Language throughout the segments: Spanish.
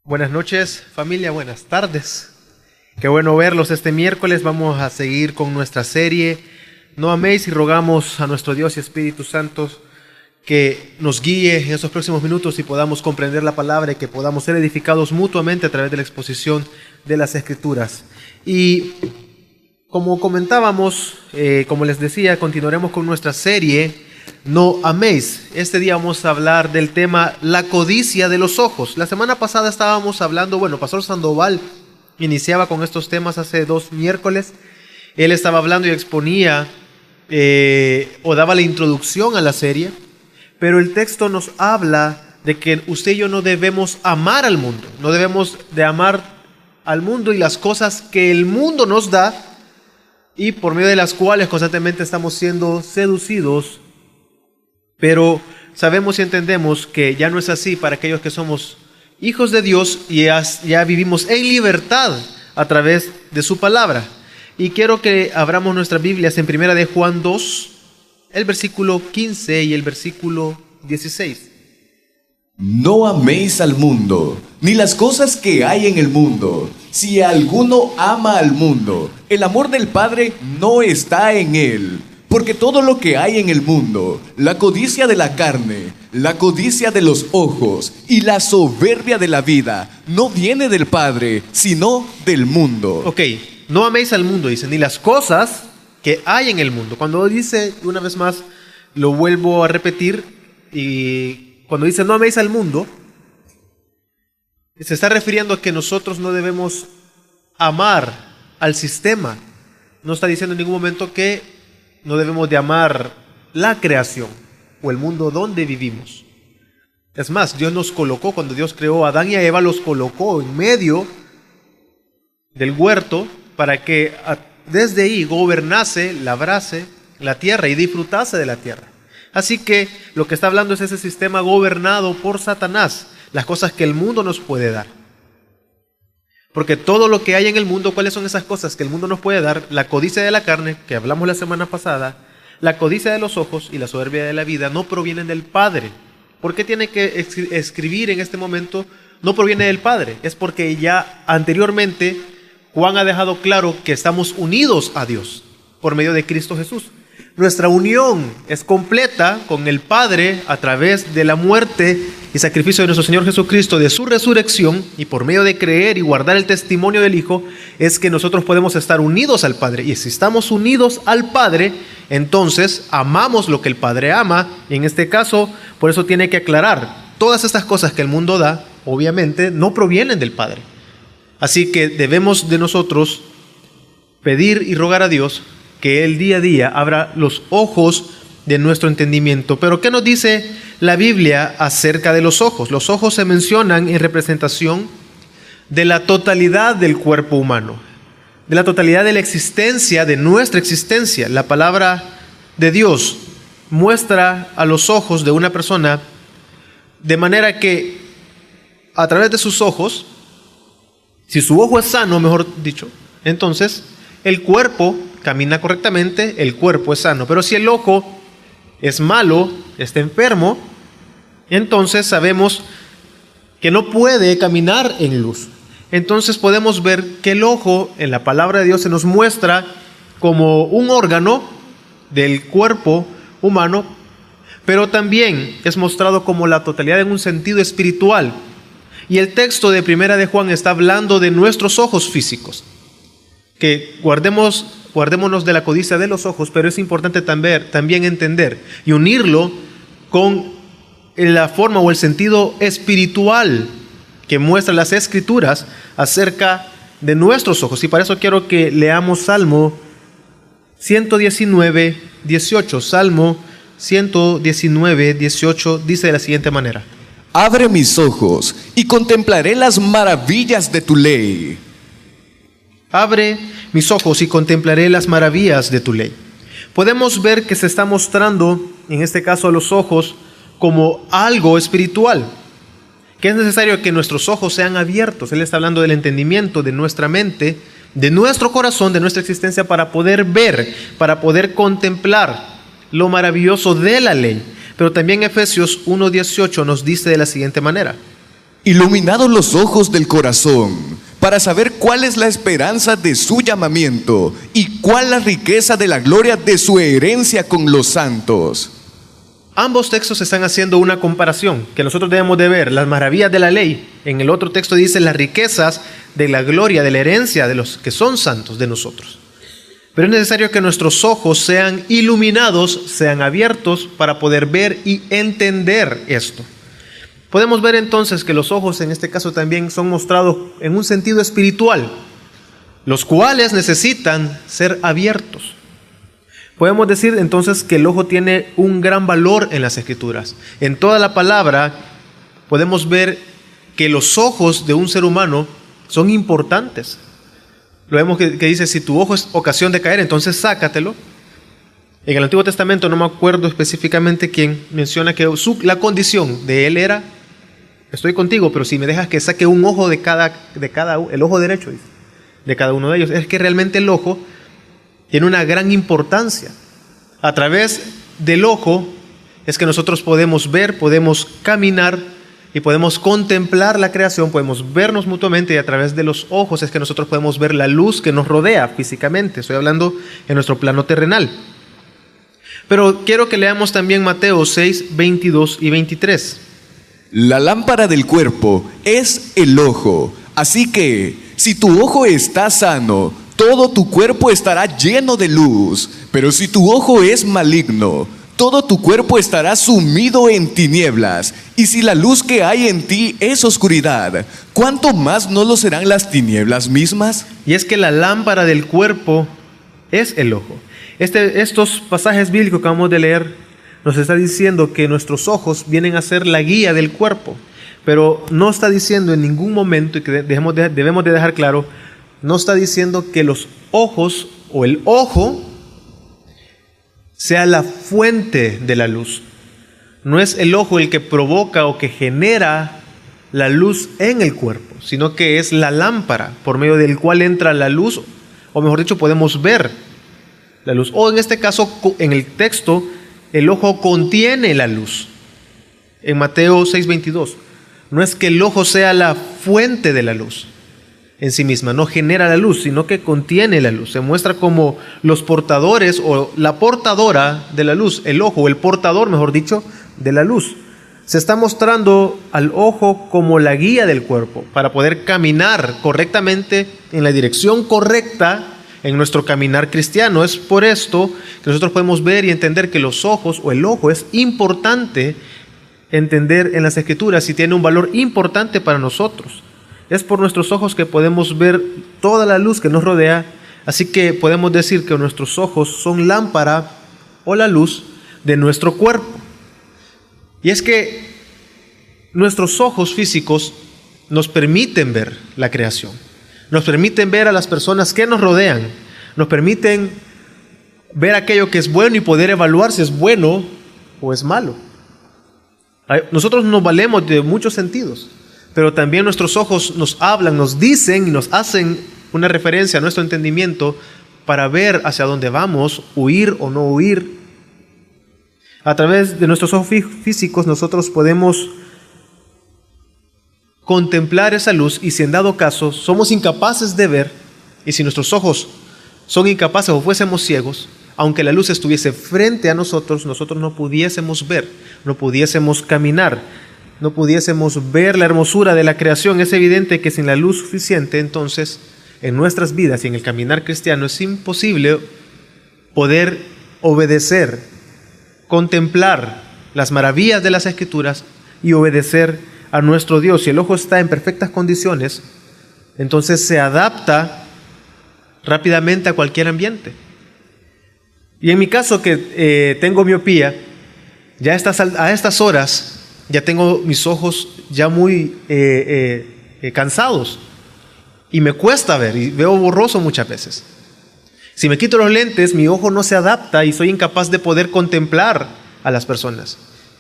Buenas noches, familia, buenas tardes. Qué bueno verlos este miércoles. Vamos a seguir con nuestra serie No améis, y rogamos a nuestro Dios y Espíritu Santo que nos guíe en esos próximos minutos y podamos comprender la palabra y que podamos ser edificados mutuamente a través de la exposición de las Escrituras. Y como comentábamos, como les decía, continuaremos con nuestra serie No améis. Este día vamos a hablar del tema la codicia de los ojos. La semana pasada estábamos hablando, Pastor Sandoval iniciaba con estos temas hace 2 miércoles. Él estaba hablando y exponía o daba la introducción a la serie, pero el texto nos habla de que usted y yo no debemos amar al mundo, no debemos de amar al mundo y las cosas que el mundo nos da y por medio de las cuales constantemente estamos siendo seducidos. Pero sabemos y entendemos que ya no es así para aquellos que somos hijos de Dios y ya vivimos en libertad a través de su palabra. Y quiero que abramos nuestras Biblias en 1 de Juan 2, el versículo 15 y el versículo 16. No améis al mundo, ni las cosas que hay en el mundo. Si alguno ama al mundo, el amor del Padre no está en él. Porque todo lo que hay en el mundo, la codicia de la carne, la codicia de los ojos y la soberbia de la vida, no viene del Padre, sino del mundo. Ok, no améis al mundo, dice, ni las cosas que hay en el mundo. Cuando dice, una vez más, lo vuelvo a repetir, y cuando dice no améis al mundo, se está refiriendo a que nosotros no debemos amar al sistema. No está diciendo en ningún momento que no debemos de amar la creación o el mundo donde vivimos. Es más, Dios nos colocó, cuando Dios creó a Adán y a Eva, los colocó en medio del huerto para que desde ahí gobernase, labrase la tierra y disfrutase de la tierra. Así que lo que está hablando es ese sistema gobernado por Satanás, las cosas que el mundo nos puede dar. Porque todo lo que hay en el mundo, ¿cuáles son esas cosas que el mundo nos puede dar? La codicia de la carne, que hablamos la semana pasada, la codicia de los ojos y la soberbia de la vida no provienen del Padre. ¿Por qué tiene que escribir en este momento? No proviene del Padre. Es porque ya anteriormente Juan ha dejado claro que estamos unidos a Dios por medio de Cristo Jesús. Nuestra unión es completa con el Padre a través de la muerte y sacrificio de nuestro Señor Jesucristo, de su resurrección, y por medio de creer y guardar el testimonio del Hijo, es que nosotros podemos estar unidos al Padre. Y si estamos unidos al Padre, entonces amamos lo que el Padre ama, y en este caso, por eso tiene que aclarar, todas estas cosas que el mundo da, obviamente, no provienen del Padre. Así que debemos de nosotros pedir y rogar a Dios que Él día a día abra los ojos de nuestro entendimiento. Pero ¿qué nos dice la Biblia acerca de los ojos? Los ojos se mencionan en representación de la totalidad del cuerpo humano, de la totalidad de la existencia, de nuestra existencia. La palabra de Dios muestra a los ojos de una persona de manera que a través de sus ojos, si su ojo es sano, mejor dicho, entonces el cuerpo camina correctamente, el cuerpo es sano. Pero si el ojo es malo, está enfermo, entonces sabemos que no puede caminar en luz. Entonces podemos ver que el ojo en la palabra de Dios se nos muestra como un órgano del cuerpo humano, pero también es mostrado como la totalidad en un sentido espiritual. Y el texto de 1 de Juan está hablando de nuestros ojos físicos, que guardémonos de la codicia de los ojos, pero es importante también entender y unirlo con la forma o el sentido espiritual que muestran las Escrituras acerca de nuestros ojos. Y para eso quiero que leamos Salmo 119, 18. Salmo 119, 18 dice de la siguiente manera: Abre mis ojos y contemplaré las maravillas de tu ley. Abre mis ojos y contemplaré las maravillas de tu ley. Podemos ver que se está mostrando, en este caso a los ojos, como algo espiritual, que es necesario que nuestros ojos sean abiertos. Él está hablando del entendimiento de nuestra mente, de nuestro corazón, de nuestra existencia, para poder ver, para poder contemplar lo maravilloso de la ley. Pero también Efesios 1:18 nos dice de la siguiente manera: iluminados los ojos del corazón, para saber cuál es la esperanza de su llamamiento y cuál la riqueza de la gloria de su herencia con los santos. Ambos textos están haciendo una comparación que nosotros debemos de ver, las maravillas de la ley. En el otro texto dice las riquezas de la gloria, de la herencia de los que son santos, de nosotros. Pero es necesario que nuestros ojos sean iluminados, sean abiertos para poder ver y entender esto. Podemos ver entonces que los ojos en este caso también son mostrados en un sentido espiritual, los cuales necesitan ser abiertos. Podemos decir entonces que el ojo tiene un gran valor en las Escrituras. En toda la palabra podemos ver que los ojos de un ser humano son importantes. Lo vemos que dice, si tu ojo es ocasión de caer, entonces sácatelo. En el Antiguo Testamento, no me acuerdo específicamente quién menciona que la condición de él era, estoy contigo, pero si me dejas que saque un ojo de cada el ojo derecho de cada uno de ellos. Es que realmente el ojo tiene una gran importancia. A través del ojo es que nosotros podemos ver, podemos caminar y podemos contemplar la creación, podemos vernos mutuamente, y a través de los ojos es que nosotros podemos ver la luz que nos rodea físicamente. Estoy hablando en nuestro plano terrenal. Pero quiero que leamos también Mateo 6, 22 y 23. La lámpara del cuerpo es el ojo, así que si tu ojo está sano, todo tu cuerpo estará lleno de luz, pero si tu ojo es maligno, todo tu cuerpo estará sumido en tinieblas. Y si la luz que hay en ti es oscuridad, ¿cuánto más no lo serán las tinieblas mismas? Y es que la lámpara del cuerpo es el ojo. Estos pasajes bíblicos que acabamos de leer nos está diciendo que nuestros ojos vienen a ser la guía del cuerpo, pero no está diciendo en ningún momento, y que debemos de dejar claro, no está diciendo que los ojos o el ojo sea la fuente de la luz. No es el ojo el que provoca o que genera la luz en el cuerpo, sino que es la lámpara por medio del cual entra la luz, o mejor dicho, podemos ver la luz. O en este caso, en el texto, el ojo contiene la luz. En Mateo 6:22, no es que el ojo sea la fuente de la luz en sí misma, no genera la luz, sino que contiene la luz. Se muestra como los portadores o la portadora de la luz, el ojo, o el portador, mejor dicho, de la luz. Se está mostrando al ojo como la guía del cuerpo para poder caminar correctamente en la dirección correcta en nuestro caminar cristiano. Es por esto que nosotros podemos ver y entender que los ojos o el ojo es importante entender en las Escrituras y tiene un valor importante para nosotros. Es por nuestros ojos que podemos ver toda la luz que nos rodea, así que podemos decir que nuestros ojos son lámpara o la luz de nuestro cuerpo. Y es que nuestros ojos físicos nos permiten ver la creación, nos permiten ver a las personas que nos rodean, nos permiten ver aquello que es bueno y poder evaluar si es bueno o es malo. Nosotros nos valemos de muchos sentidos, pero también nuestros ojos nos hablan, nos dicen y nos hacen una referencia a nuestro entendimiento para ver hacia dónde vamos, huir o no huir. A través de nuestros ojos físicos nosotros podemos contemplar esa luz, y si en dado caso somos incapaces de ver, y si nuestros ojos son incapaces o fuésemos ciegos, aunque la luz estuviese frente a nosotros, nosotros no pudiésemos ver, no pudiésemos caminar, no pudiésemos ver la hermosura de la creación. Es evidente que sin la luz suficiente, entonces, en nuestras vidas y en el caminar cristiano es imposible poder obedecer, contemplar las maravillas de las Escrituras y obedecer a nuestro Dios. Si el ojo está en perfectas condiciones, entonces se adapta rápidamente a cualquier ambiente. Y en mi caso, que tengo miopía, ya a estas horas ya tengo mis ojos ya muy cansados y me cuesta ver y veo borroso muchas veces. Si me quito los lentes, mi ojo no se adapta y soy incapaz de poder contemplar a las personas.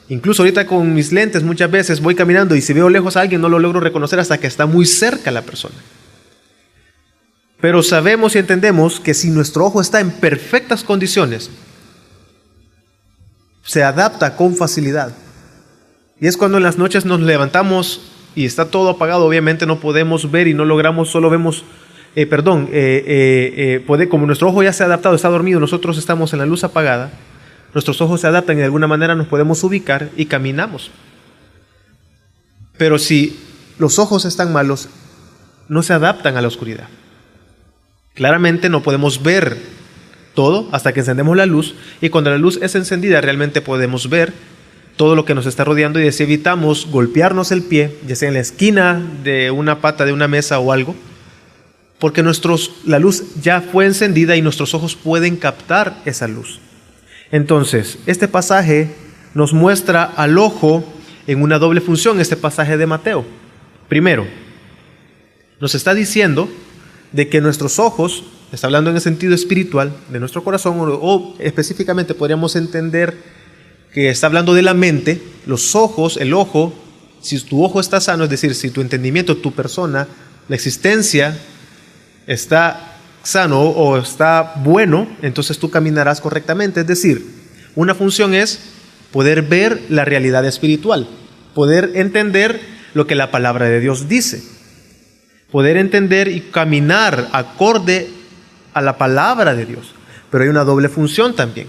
Incluso ahorita con mis lentes muchas veces voy caminando y si veo lejos a alguien no lo logro reconocer hasta que está muy cerca la persona. Pero sabemos y entendemos que si nuestro ojo está en perfectas condiciones, se adapta con facilidad. Y es cuando en las noches nos levantamos y está todo apagado, obviamente no podemos ver y no logramos, solo vemos, como nuestro ojo ya se ha adaptado, está dormido, nosotros estamos en la luz apagada, nuestros ojos se adaptan y de alguna manera nos podemos ubicar y caminamos. Pero si los ojos están malos, no se adaptan a la oscuridad. Claramente no podemos ver todo hasta que encendemos la luz, y cuando la luz es encendida realmente podemos ver todo lo que nos está rodeando, y así evitamos golpearnos el pie, ya sea en la esquina de una pata de una mesa o algo, porque la luz ya fue encendida y nuestros ojos pueden captar esa luz. Entonces, este pasaje nos muestra al ojo en una doble función, este pasaje de Mateo. Primero, nos está diciendo de que nuestros ojos, está hablando en el sentido espiritual de nuestro corazón, o específicamente podríamos entender que está hablando de la mente, los ojos, el ojo, si tu ojo está sano, es decir, si tu entendimiento, tu persona, la existencia está sano o está bueno, entonces tú caminarás correctamente. Es decir, una función es poder ver la realidad espiritual, poder entender lo que la palabra de Dios dice, poder entender y caminar acorde a la palabra de Dios. Pero hay una doble función también,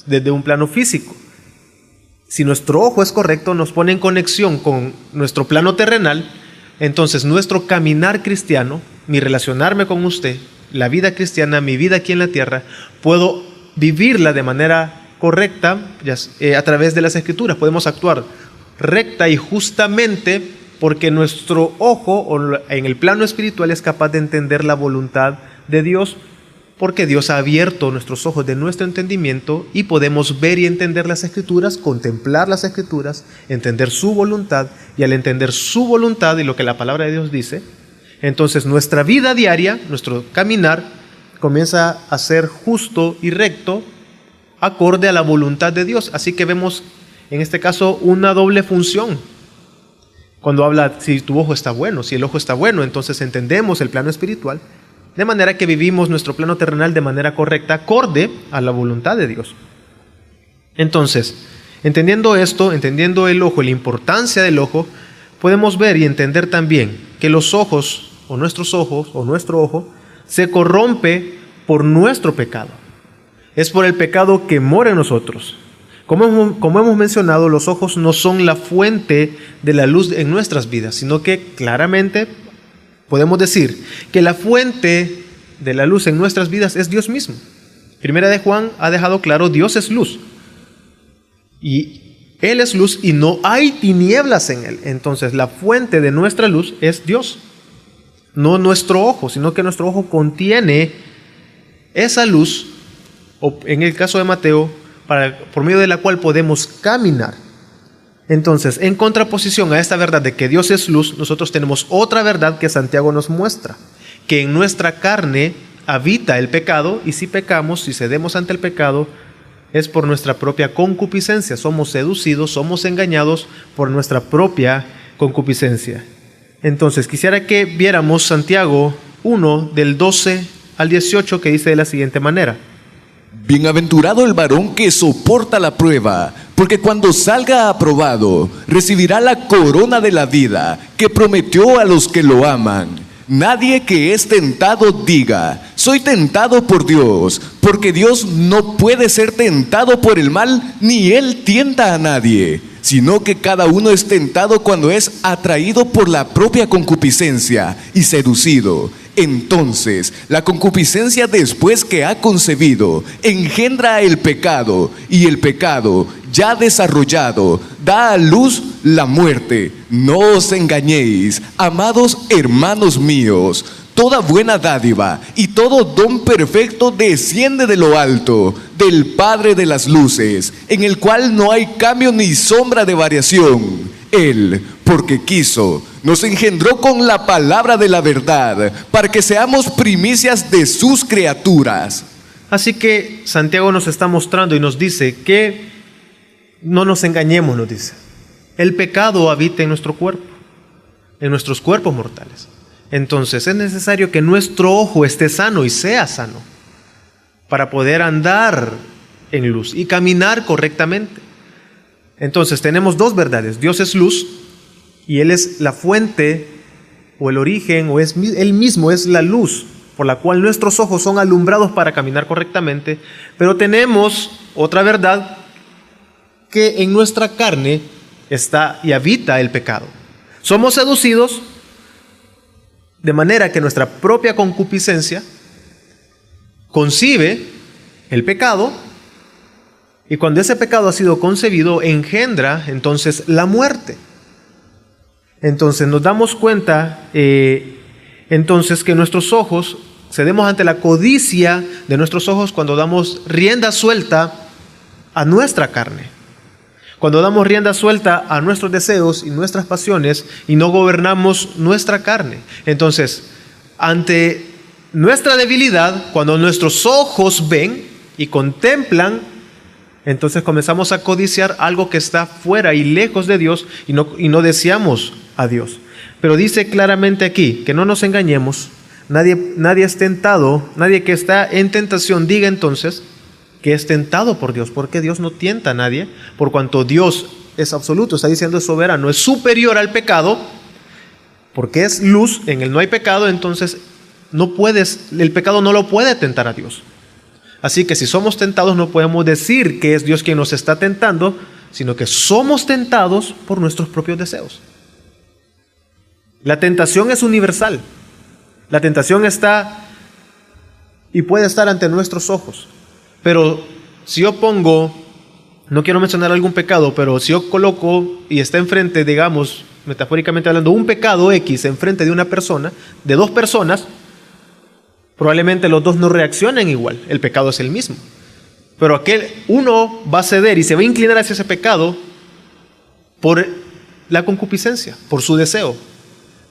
desde un plano físico. Si nuestro ojo es correcto, nos pone en conexión con nuestro plano terrenal, entonces nuestro caminar cristiano, mi relacionarme con usted, la vida cristiana, mi vida aquí en la tierra, puedo vivirla de manera correcta a través de las Escrituras. Podemos actuar recta y justamente porque nuestro ojo en el plano espiritual es capaz de entender la voluntad de Dios, porque Dios ha abierto nuestros ojos de nuestro entendimiento y podemos ver y entender las Escrituras, contemplar las Escrituras, entender su voluntad, y al entender su voluntad y lo que la palabra de Dios dice, entonces nuestra vida diaria, nuestro caminar, comienza a ser justo y recto acorde a la voluntad de Dios. Así que vemos en este caso una doble función. Cuando habla si tu ojo está bueno, si el ojo está bueno, entonces entendemos el plano espiritual, de manera que vivimos nuestro plano terrenal de manera correcta, acorde a la voluntad de Dios. Entonces, entendiendo esto, entendiendo el ojo, la importancia del ojo, podemos ver y entender también que los ojos, o nuestros ojos, o nuestro ojo, se corrompe por nuestro pecado. Es por el pecado que mora en nosotros. Como hemos mencionado, los ojos no son la fuente de la luz en nuestras vidas, sino que claramente podemos decir que la fuente de la luz en nuestras vidas es Dios mismo. Primera de Juan ha dejado claro, Dios es luz. Y Él es luz y no hay tinieblas en Él. Entonces la fuente de nuestra luz es Dios. No nuestro ojo, sino que nuestro ojo contiene esa luz, o en el caso de Mateo, por medio de la cual podemos caminar. Entonces, en contraposición a esta verdad de que Dios es luz, nosotros tenemos otra verdad que Santiago nos muestra, que en nuestra carne habita el pecado, y si pecamos, si cedemos ante el pecado, es por nuestra propia concupiscencia. Somos seducidos, somos engañados por nuestra propia concupiscencia. Entonces, quisiera que viéramos Santiago 1, del 12 al 18, que dice de la siguiente manera: Bienaventurado el varón que soporta la prueba, porque cuando salga aprobado, recibirá la corona de la vida que prometió a los que lo aman. Nadie que es tentado diga, soy tentado por Dios, porque Dios no puede ser tentado por el mal, ni Él tienta a nadie, sino que cada uno es tentado cuando es atraído por la propia concupiscencia y seducido. Entonces, la concupiscencia, después que ha concebido, engendra el pecado, y el pecado, ya desarrollado, da a luz la muerte. No os engañéis, amados hermanos míos. Toda buena dádiva y todo don perfecto desciende de lo alto, del Padre de las luces, en el cual no hay cambio ni sombra de variación. Él, porque quiso, nos engendró con la palabra de la verdad, para que seamos primicias de sus criaturas. Así que Santiago nos está mostrando y nos dice que no nos engañemos, nos dice. El pecado habita en nuestro cuerpo, en nuestros cuerpos mortales. Entonces es necesario que nuestro ojo esté sano y sea sano para poder andar en luz y caminar correctamente. Entonces tenemos dos verdades: Dios es luz y Él es la fuente o el origen, o es Él mismo es la luz por la cual nuestros ojos son alumbrados para caminar correctamente. Pero tenemos otra verdad, que en nuestra carne está y habita el pecado. Somos seducidos de manera que nuestra propia concupiscencia concibe el pecado, y cuando ese pecado ha sido concebido, engendra entonces la muerte. Entonces nos damos cuenta entonces que nuestros ojos, cedemos ante la codicia de nuestros ojos cuando damos rienda suelta a nuestra carne. Cuando damos rienda suelta a nuestros deseos y nuestras pasiones y no gobernamos nuestra carne. Entonces, ante nuestra debilidad, cuando nuestros ojos ven y contemplan, entonces comenzamos a codiciar algo que está fuera y lejos de Dios y no deseamos a Dios. Pero dice claramente aquí, que no nos engañemos, nadie es tentado, nadie que está en tentación diga entonces que es tentado por Dios, porque Dios no tienta a nadie, por cuanto Dios es absoluto, está diciendo es soberano, es superior al pecado, porque es luz, en Él no hay pecado, entonces el pecado no lo puede tentar a Dios. Así que si somos tentados no podemos decir que es Dios quien nos está tentando, sino que somos tentados por nuestros propios deseos. La tentación es universal. La tentación está y puede estar ante nuestros ojos. Pero si yo pongo, no quiero mencionar algún pecado, pero si yo coloco y está enfrente, digamos, metafóricamente hablando, un pecado X enfrente de una persona, de dos personas, probablemente los dos no reaccionen igual, el pecado es el mismo. Pero uno va a ceder y se va a inclinar hacia ese pecado por la concupiscencia, por su deseo.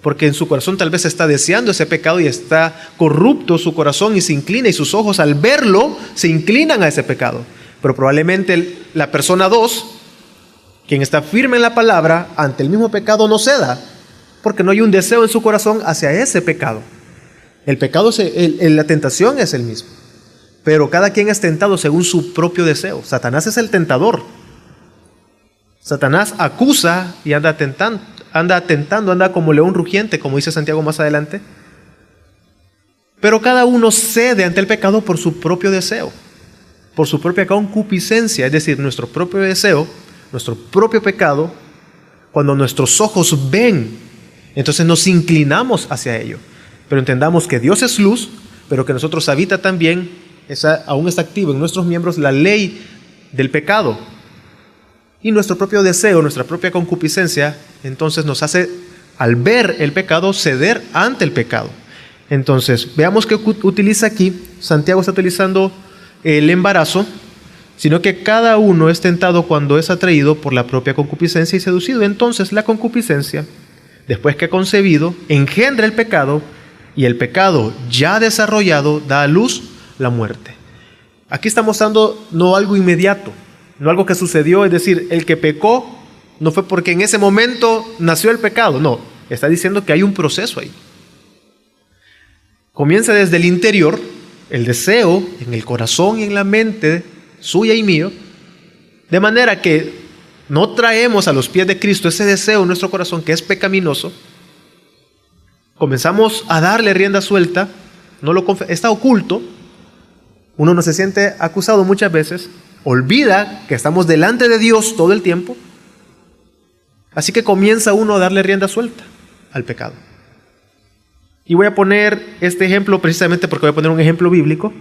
Porque en su corazón tal vez está deseando ese pecado y está corrupto su corazón y se inclina, y sus ojos al verlo se inclinan a ese pecado. Pero probablemente la persona 2, quien está firme en la palabra, ante el mismo pecado no ceda, porque no hay un deseo en su corazón hacia ese pecado. El pecado, la tentación es el mismo, pero cada quien es tentado según su propio deseo. Satanás es el tentador. Satanás acusa y anda tentando, anda como león rugiente, como dice Santiago más adelante. Pero cada uno cede ante el pecado por su propio deseo, por su propia concupiscencia, es decir, nuestro propio deseo, nuestro propio pecado. Cuando nuestros ojos ven, entonces nos inclinamos hacia ello. Pero entendamos que Dios es luz, pero que nosotros habita también, aún está activo en nuestros miembros la ley del pecado. Y nuestro propio deseo, nuestra propia concupiscencia, entonces nos hace, al ver el pecado, ceder ante el pecado. Entonces, veamos que utiliza aquí, Santiago está utilizando el embarazo, sino que cada uno es tentado cuando es atraído por la propia concupiscencia y seducido. Entonces, la concupiscencia, después que ha concebido, engendra el pecado, y el pecado ya desarrollado da a luz la muerte. Aquí está mostrando no algo inmediato, no algo que sucedió, es decir, el que pecó no fue porque en ese momento nació el pecado, no, está diciendo que hay un proceso ahí. Comienza desde el interior, el deseo en el corazón y en la mente suya y mío, de manera que no traemos a los pies de Cristo ese deseo en nuestro corazón que es pecaminoso. Comenzamos a darle rienda suelta, está oculto, uno no se siente acusado muchas veces, olvida que estamos delante de Dios todo el tiempo, así que comienza uno a darle rienda suelta al pecado. Y voy a poner este ejemplo precisamente porque voy a poner un ejemplo bíblico.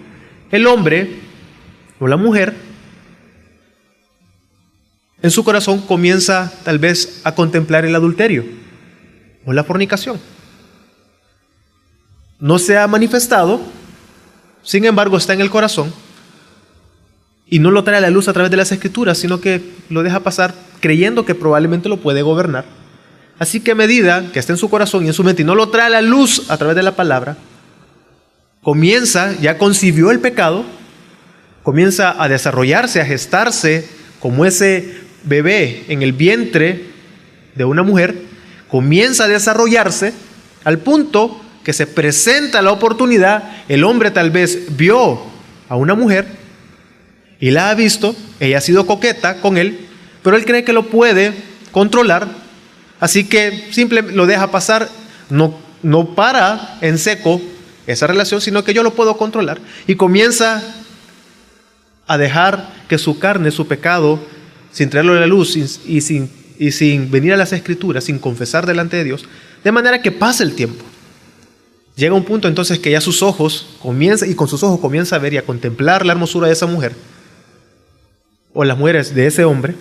El hombre o la mujer en su corazón comienza tal vez a contemplar el adulterio o la fornicación. No se ha manifestado, sin embargo está en el corazón y no lo trae a la luz a través de las Escrituras, sino que lo deja pasar creyendo que probablemente lo puede gobernar. Así que a medida que está en su corazón y en su mente y no lo trae a la luz a través de la palabra, ya concibió el pecado, comienza a desarrollarse, a gestarse como ese bebé en el vientre de una mujer, comienza a desarrollarse al punto que se presenta la oportunidad. El hombre tal vez vio a una mujer y la ha visto, ella ha sido coqueta con él, pero él cree que lo puede controlar, Así que simplemente lo deja pasar, no para en seco esa relación, sino que yo lo puedo controlar. Y comienza a dejar que su carne, su pecado, sin traerlo a la luz y sin venir a las Escrituras, sin confesar delante de Dios, de manera que pase el tiempo. Llega un punto entonces que ya con sus ojos comienza a ver y a contemplar la hermosura de esa mujer, o las mujeres de ese hombre,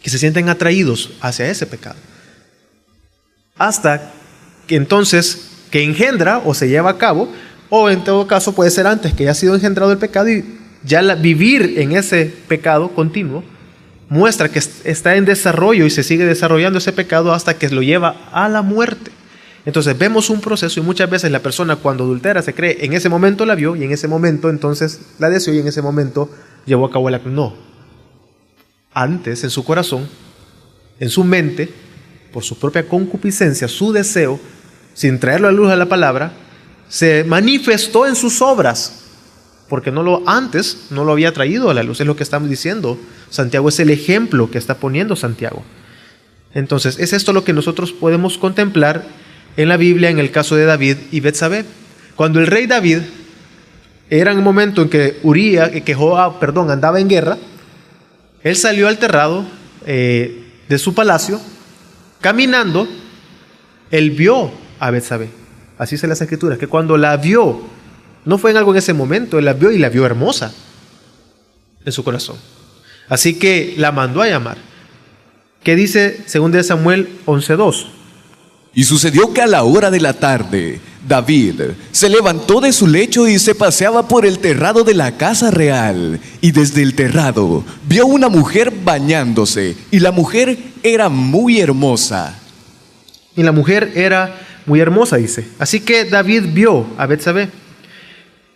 que se sienten atraídos hacia ese pecado. Hasta que entonces, que engendra o se lleva a cabo, o en todo caso puede ser antes que ya ha sido engendrado el pecado y ya vivir en ese pecado continuo, muestra que está en desarrollo y se sigue desarrollando ese pecado hasta que lo lleva a la muerte. Entonces vemos un proceso y muchas veces la persona cuando adultera se cree, en ese momento la vio y en ese momento entonces la deseó y en ese momento llevó a cabo el acto. No. Antes en su corazón, en su mente, por su propia concupiscencia, su deseo, sin traerlo a luz a la palabra, se manifestó en sus obras, porque antes no lo había traído a la luz. Es lo que estamos diciendo. Santiago es el ejemplo que está poniendo Santiago. Entonces, es esto lo que nosotros podemos contemplar en la Biblia en el caso de David y Betsabé. Cuando el rey David era en el momento en que Joab andaba en guerra, él salió al terrado de su palacio, caminando, él vio a Betsabé. Así dice las Escrituras, que cuando la vio, no fue en algo en ese momento, él la vio y la vio hermosa en su corazón. Así que la mandó a llamar. ¿Qué dice 2 Samuel 11:2? Y sucedió que a la hora de la tarde, David se levantó de su lecho y se paseaba por el terrado de la casa real. Y desde el terrado vio una mujer bañándose, y la mujer era muy hermosa. Y la mujer era muy hermosa, dice. Así que David vio a Betsabé.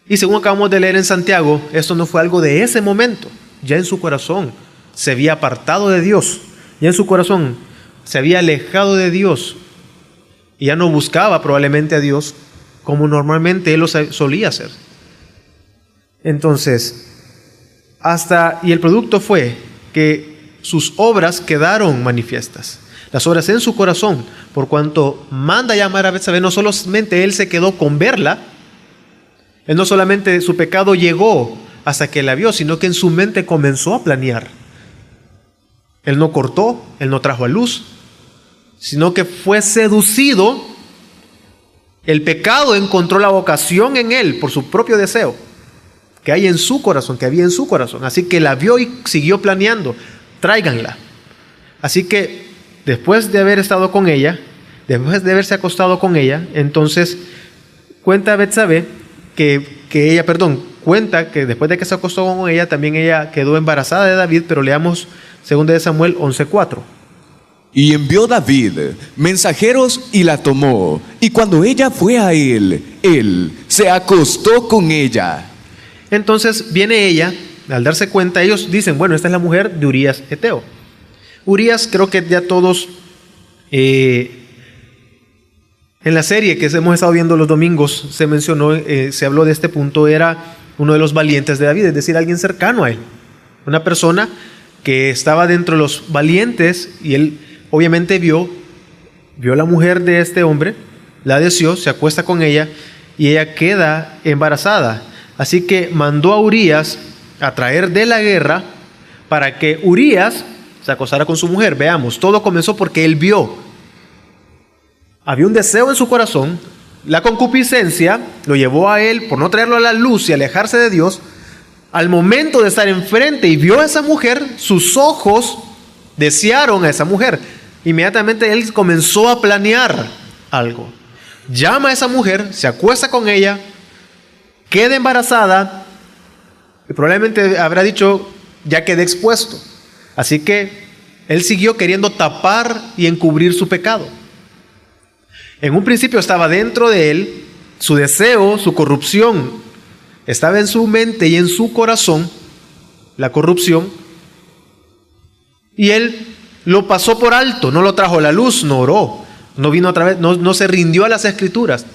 Y según acabamos de leer en Santiago, esto no fue algo de ese momento. Ya en su corazón se había apartado de Dios. Ya en su corazón se había alejado de Dios. Y ya no buscaba probablemente a Dios como normalmente él lo solía hacer. Entonces, y el producto fue que sus obras quedaron manifiestas. Las obras en su corazón, por cuanto manda llamar a Betsabé, no solamente él se quedó con verla, él no solamente su pecado llegó hasta que la vio, sino que en su mente comenzó a planear. Él no cortó, él no trajo a luz, sino que fue seducido. El pecado encontró la vocación en él por su propio deseo que había en su corazón. Así que la vio y siguió planeando. Tráiganla. Así que después de haber estado con ella, después de haberse acostado con ella, entonces cuenta Betsabé cuenta que después de que se acostó con ella, también ella quedó embarazada de David, pero leamos 2 Samuel 11:4. Y envió David mensajeros y la tomó, y cuando ella fue a él se acostó con ella. Entonces viene ella, al darse cuenta, ellos dicen, bueno, esta es la mujer de Urías Eteo. Urías, creo que ya todos, en la serie que hemos estado viendo los domingos, se mencionó, se habló de este punto, era uno de los valientes de David, es decir, alguien cercano a él. Una persona que estaba dentro de los valientes, y él obviamente vio a la mujer de este hombre, la deseó, se acuesta con ella y ella queda embarazada. Así que mandó a Urías a traer de la guerra para que Urías se acostara con su mujer. Veamos, todo comenzó porque él vio. Había un deseo en su corazón, la concupiscencia lo llevó a él, por no traerlo a la luz y alejarse de Dios. Al momento de estar enfrente y vio a esa mujer, sus ojos desearon a esa mujer. Inmediatamente él comenzó a planear algo. Llama a esa mujer, se acuesta con ella, queda embarazada y probablemente habrá dicho, ya quedé expuesto. Así que él siguió queriendo tapar y encubrir su pecado. En un principio estaba dentro de él, su deseo, su corrupción, estaba en su mente y en su corazón, la corrupción, y él lo pasó por alto, no lo trajo a la luz, no oró, no vino otra vez, no se rindió a las Escrituras,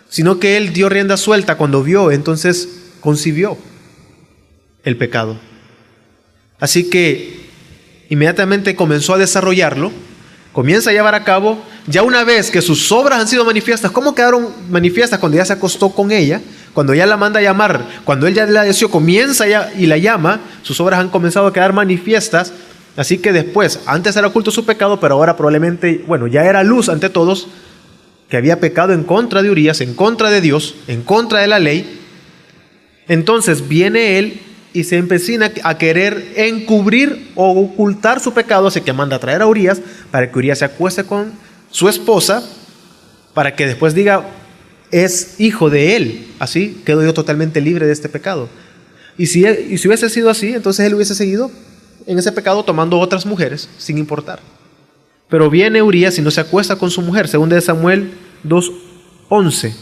sino que él dio rienda suelta cuando vio, entonces concibió el pecado. Así que inmediatamente comenzó a desarrollarlo, comienza a llevar a cabo, ya una vez que sus obras han sido manifiestas. ¿Cómo quedaron manifiestas? Cuando ya se acostó con ella, cuando ya la manda a llamar, cuando él ya la deseó, comienza ya y la llama, sus obras han comenzado a quedar manifiestas. Así que después, antes era oculto su pecado, pero ahora probablemente, ya era luz ante todos, que había pecado en contra de Urías, en contra de Dios, en contra de la ley. Entonces viene él y se empecina a querer encubrir o ocultar su pecado, así que manda a traer a Urías para que Urías se acueste con su esposa, para que después diga, es hijo de él, así quedo yo totalmente libre de este pecado. Y si hubiese sido así, entonces él hubiese seguido en ese pecado tomando otras mujeres, sin importar. Pero viene Urías y no se acuesta con su mujer, según de Samuel 2:11.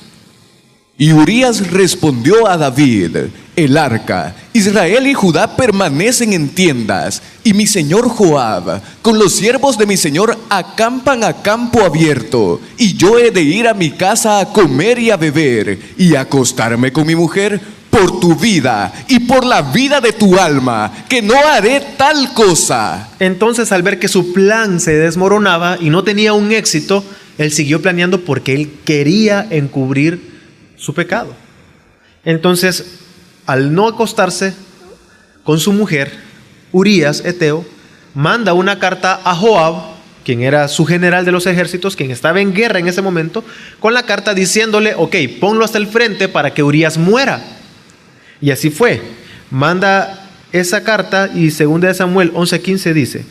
Y Urías respondió a David: el arca, Israel y Judá permanecen en tiendas, y mi señor Joab, con los siervos de mi señor, acampan a campo abierto, y yo he de ir a mi casa a comer y a beber, y a acostarme con mi mujer, por tu vida y por la vida de tu alma, que no haré tal cosa. Entonces, al ver que su plan se desmoronaba y no tenía un éxito, él siguió planeando porque él quería encubrir su pecado. Entonces, al no acostarse con su mujer, Urías, Eteo, manda una carta a Joab, quien era su general de los ejércitos, quien estaba en guerra en ese momento, con la carta diciéndole, ok, ponlo hasta el frente para que Urías muera. Y así fue. Manda esa carta y 2 Samuel 11:15 dice: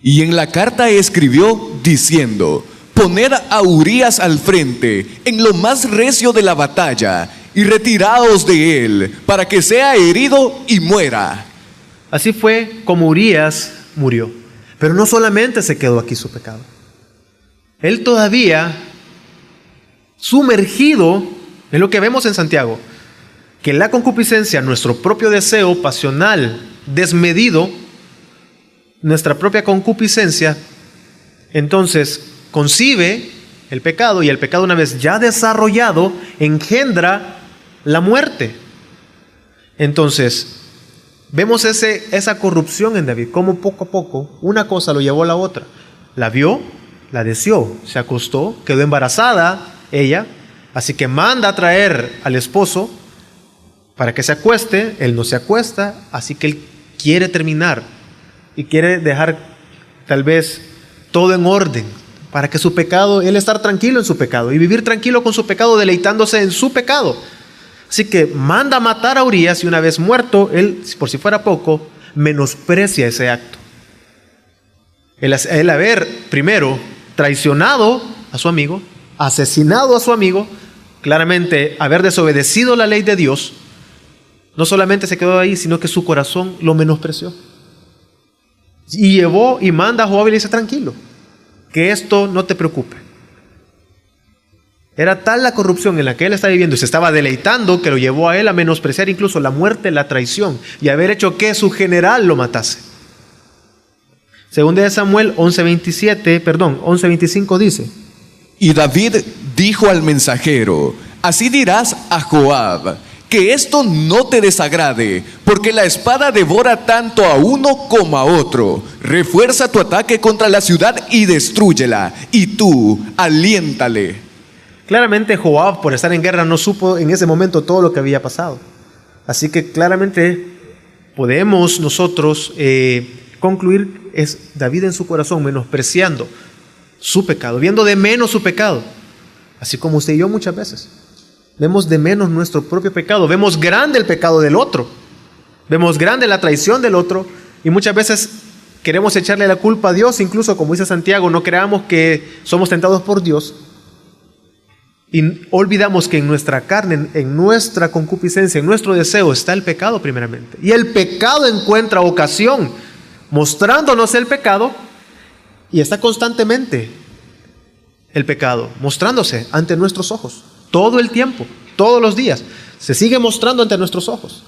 y en la carta escribió diciendo: poned a Urías al frente, en lo más recio de la batalla, y retiraos de él, para que sea herido y muera. Así fue como Urías murió. Pero no solamente se quedó aquí su pecado. Él todavía, sumergido en lo que vemos en Santiago, que la concupiscencia, nuestro propio deseo pasional, desmedido, nuestra propia concupiscencia, entonces concibe el pecado, y el pecado, una vez ya desarrollado, engendra la muerte. Entonces vemos esa corrupción en David, como poco a poco una cosa lo llevó a la otra. La vio, la deseó, se acostó, quedó embarazada ella, así que manda a traer al esposo para que se acueste. Él no se acuesta, así que él quiere terminar y quiere dejar tal vez todo en orden, para que su pecado, él estar tranquilo en su pecado y vivir tranquilo con su pecado, deleitándose en su pecado. Así que manda a matar a Urías, y una vez muerto, él, por si fuera poco, menosprecia ese acto. El haber primero traicionado a su amigo, asesinado a su amigo, claramente haber desobedecido la ley de Dios, no solamente se quedó ahí, sino que su corazón lo menospreció. Y llevó y manda a Joab y le dice: tranquilo, que esto no te preocupe. Era tal la corrupción en la que él estaba viviendo y se estaba deleitando, que lo llevó a él a menospreciar incluso la muerte, la traición, y haber hecho que su general lo matase. Según de Samuel 11:25 dice: y David dijo al mensajero: así dirás a Joab, que esto no te desagrade, porque la espada devora tanto a uno como a otro. Refuerza tu ataque contra la ciudad y destrúyela, y tú aliéntale. Claramente Joab, por estar en guerra, no supo en ese momento todo lo que había pasado. Así que claramente podemos nosotros concluir, es David en su corazón menospreciando su pecado, viendo de menos su pecado, así como usted y yo muchas veces. Vemos de menos nuestro propio pecado, vemos grande el pecado del otro, vemos grande la traición del otro, y muchas veces queremos echarle la culpa a Dios. Incluso, como dice Santiago, no creamos que somos tentados por Dios, y olvidamos que en nuestra carne, en nuestra concupiscencia, en nuestro deseo está el pecado primeramente, y el pecado encuentra ocasión mostrándonos el pecado, y está constantemente el pecado mostrándose ante nuestros ojos. Todo el tiempo, todos los días, se sigue mostrando ante nuestros ojos.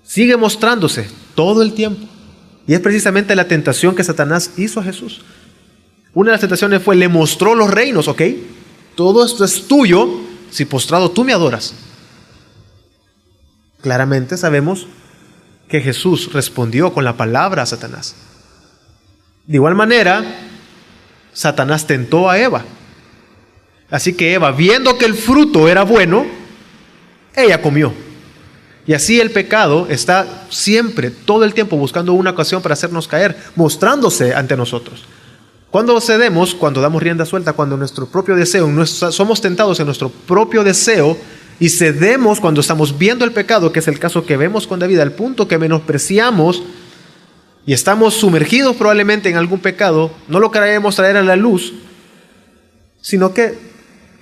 Sigue mostrándose todo el tiempo. Y es precisamente la tentación que Satanás hizo a Jesús. Una de las tentaciones fue, le mostró los reinos, ¿ok? Todo esto es tuyo, si postrado tú me adoras. Claramente sabemos que Jesús respondió con la palabra a Satanás. De igual manera, Satanás tentó a Eva. Así que Eva, viendo que el fruto era bueno, ella comió. Y así el pecado está siempre, todo el tiempo, buscando una ocasión para hacernos caer, mostrándose ante nosotros. Cuando cedemos, cuando damos rienda suelta, cuando nuestro propio deseo, somos tentados en nuestro propio deseo y cedemos cuando estamos viendo el pecado, que es el caso que vemos con David, al punto que menospreciamos y estamos sumergidos probablemente en algún pecado, no lo queremos traer a la luz, sino que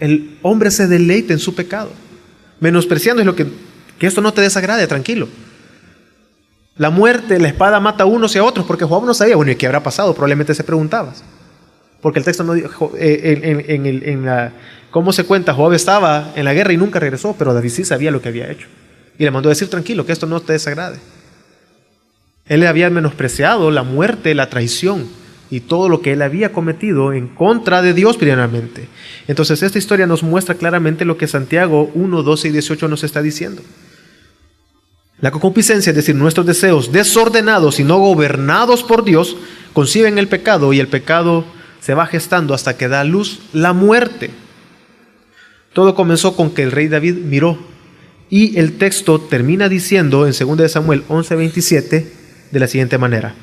el hombre se deleita en su pecado. Menospreciando es lo que esto no te desagrade, tranquilo. La muerte, la espada mata a unos y a otros, porque Joab no sabía, bueno, ¿y qué habrá pasado? Probablemente se preguntabas. Porque el texto no dijo, ¿cómo se cuenta? Joab estaba en la guerra y nunca regresó, pero David sí sabía lo que había hecho. Y le mandó a decir, tranquilo, que esto no te desagrade. Él había menospreciado la muerte, la traición y todo lo que él había cometido en contra de Dios primeramente. Entonces esta historia nos muestra claramente lo que Santiago 1, 12 y 18 nos está diciendo. La concupiscencia, es decir, nuestros deseos desordenados y no gobernados por Dios, conciben el pecado y el pecado se va gestando hasta que da a luz la muerte. Todo comenzó con que el rey David miró y el texto termina diciendo en 2 Samuel 11:27 de la siguiente manera.